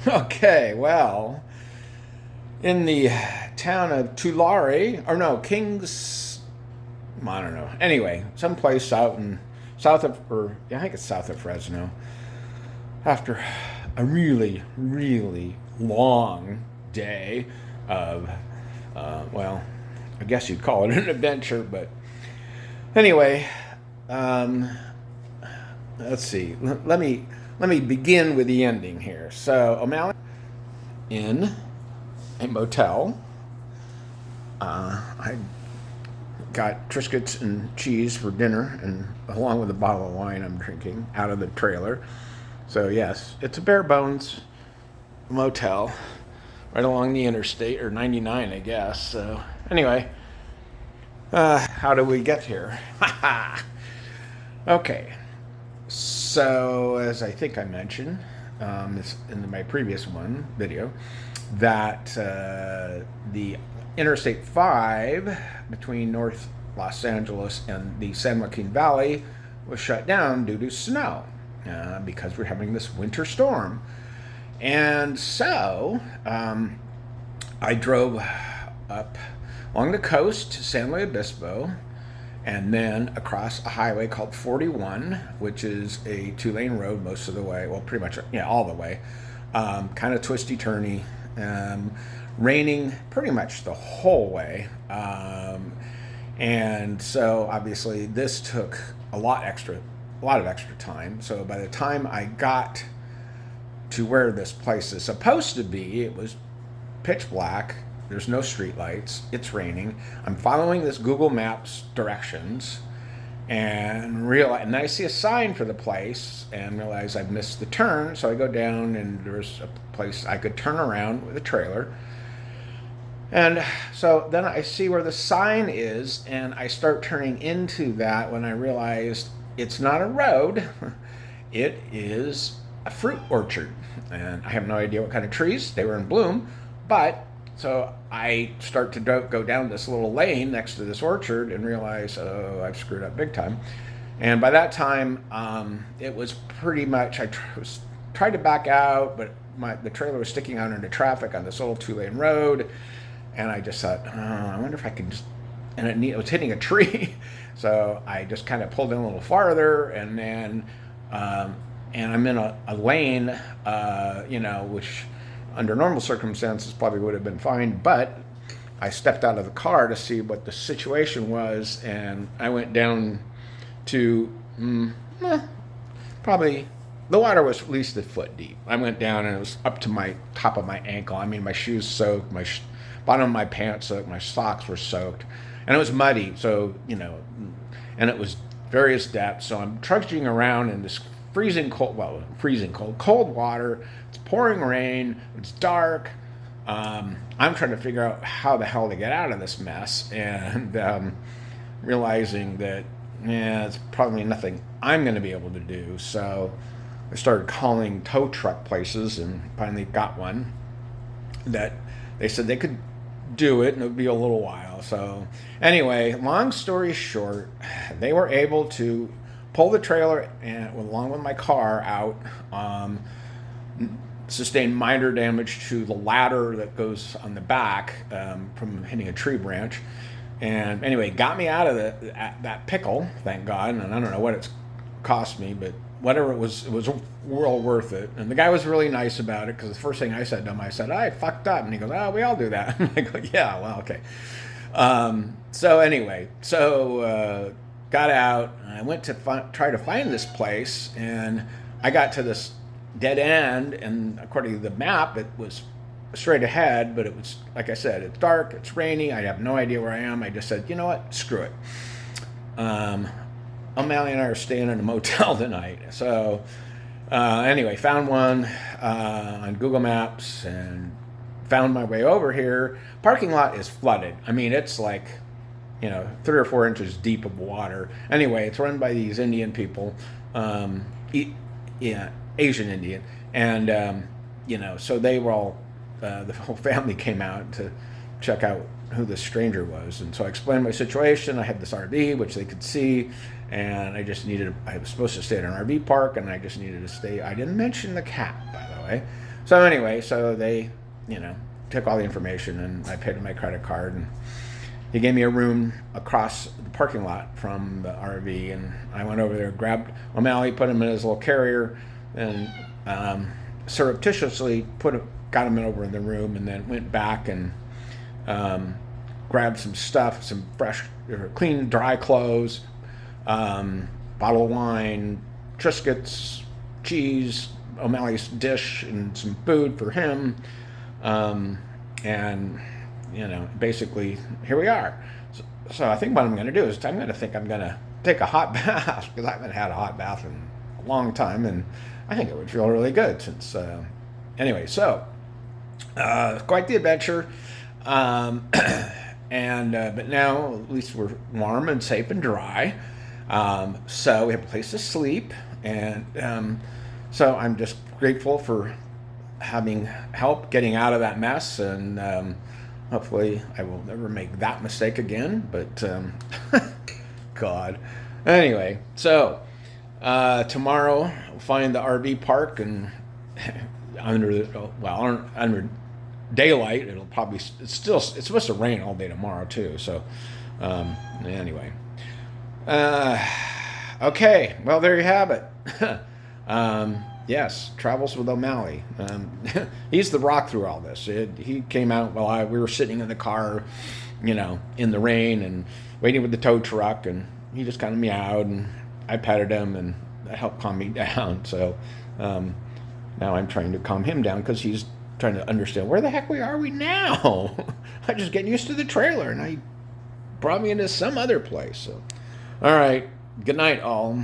Okay, well, in the town of Tulare, or no, Kings, I don't know. Anyway, someplace out in south of, or yeah, I think it's south of Fresno. After a really, really long day of, well, I guess you'd call it an adventure, but anyway, um, let's see. Let me begin with the ending here. So O'Malley in a motel. I got Triscuits and cheese for dinner, and along with a bottle of wine I'm drinking out of the trailer. So yes, it's a bare bones motel right along the interstate, or 99, I guess. So anyway, how do we get here? Okay, so as I think I mentioned in my previous video, that the Interstate 5 between North Los Angeles and the San Joaquin Valley was shut down due to snow because we're having this winter storm. And so I drove up along the coast to San Luis Obispo and then across a highway called 41, which is a two-lane road most of the way. Well, pretty much, yeah, all the way. Kind of twisty-turny. Raining pretty much the whole way. And so obviously this took a lot of extra time. So by the time I got to where this place is supposed to be, it was pitch black. There's no street lights. It's raining. I'm following this Google Maps directions and I see a sign for the place and realize I've missed the turn. So I go down and there's a place I could turn around with a trailer. And so then I see where the sign is and I start turning into that when I realized it's not a road. It is a fruit orchard. And I have no idea what kind of trees. They were in bloom. But so I start to go down this little lane next to this orchard and realize, oh, I've screwed up big time. And by that time, it was pretty much, tried to back out, but the trailer was sticking out into traffic on this little two-lane road. And I just thought, oh, I wonder if I can just, and it was hitting a tree. So I just kind of pulled in a little farther, and then, and I'm in a lane, which under normal circumstances probably would have been fine, but I stepped out of the car to see what the situation was, and I went down to probably the water was at least a foot deep. I went down and it was up to my top of my ankle. I mean, my shoes soaked, my bottom of my pants soaked, my socks were soaked, and it was muddy. So and it was various depths. So I'm trudging around in this cold water. It's pouring rain. It's dark. I'm trying to figure out how the hell to get out of this mess, and realizing that it's probably nothing I'm going to be able to do. So I started calling tow truck places and finally got one that they said they could do it and it would be a little while. So anyway, long story short, they were able to pull the trailer and along with my car out, sustained minor damage to the ladder that goes on the back from hitting a tree branch. And anyway, got me out of that pickle, thank God. And I don't know what it's cost me, but whatever it was well worth it. And the guy was really nice about it, because the first thing I said to him, I said, I fucked up. And he goes, oh, we all do that. And I go, yeah, well, okay. So anyway, got out, and I went to try to find this place, and I got to this dead end, and according to the map, it was straight ahead, but it was, like I said, it's dark, it's rainy, I have no idea where I am. I just said, you know what, screw it. O'Malley and I are staying in a motel tonight. So anyway, found one on Google Maps and found my way over here. Parking lot is flooded. I mean, it's like, 3 or 4 inches deep of water. Anyway, it's run by these Indian people, Asian Indian. And, so they were all, the whole family came out to check out who this stranger was. And so I explained my situation. I had this RV, which they could see, and I was supposed to stay at an RV park, and I just needed to stay. I didn't mention the cat, by the way. So anyway, so they, took all the information, and I paid with my credit card, and he gave me a room across the parking lot from the RV, and I went over there, grabbed O'Malley, put him in his little carrier, and surreptitiously got him over in the room, and then went back and grabbed some stuff, some fresh, clean, dry clothes, bottle of wine, Triscuits, cheese, O'Malley's dish, and some food for him, and basically here we are. So I think what I'm going to do is I'm going to take a hot bath, because I haven't had a hot bath in a long time, and I think it would feel really good since. Anyway, so quite the adventure, and but now at least we're warm and safe and dry. So we have a place to sleep, and so I'm just grateful for having help getting out of that mess, and hopefully I will never make that mistake again. But God, anyway, so tomorrow we'll find the RV park, and under daylight it'll probably it's supposed to rain all day tomorrow too. So anyway. Okay, well, there you have it. Yes, Travels with O'Malley. He's the rock through all this. He came out while we were sitting in the car, in the rain and waiting with the tow truck, and he just kind of meowed, and I petted him, and that helped calm me down. So now I'm trying to calm him down, because he's trying to understand where the heck are we now. I'm just getting used to the trailer, and he brought me into some other place. So, all right, good night, all.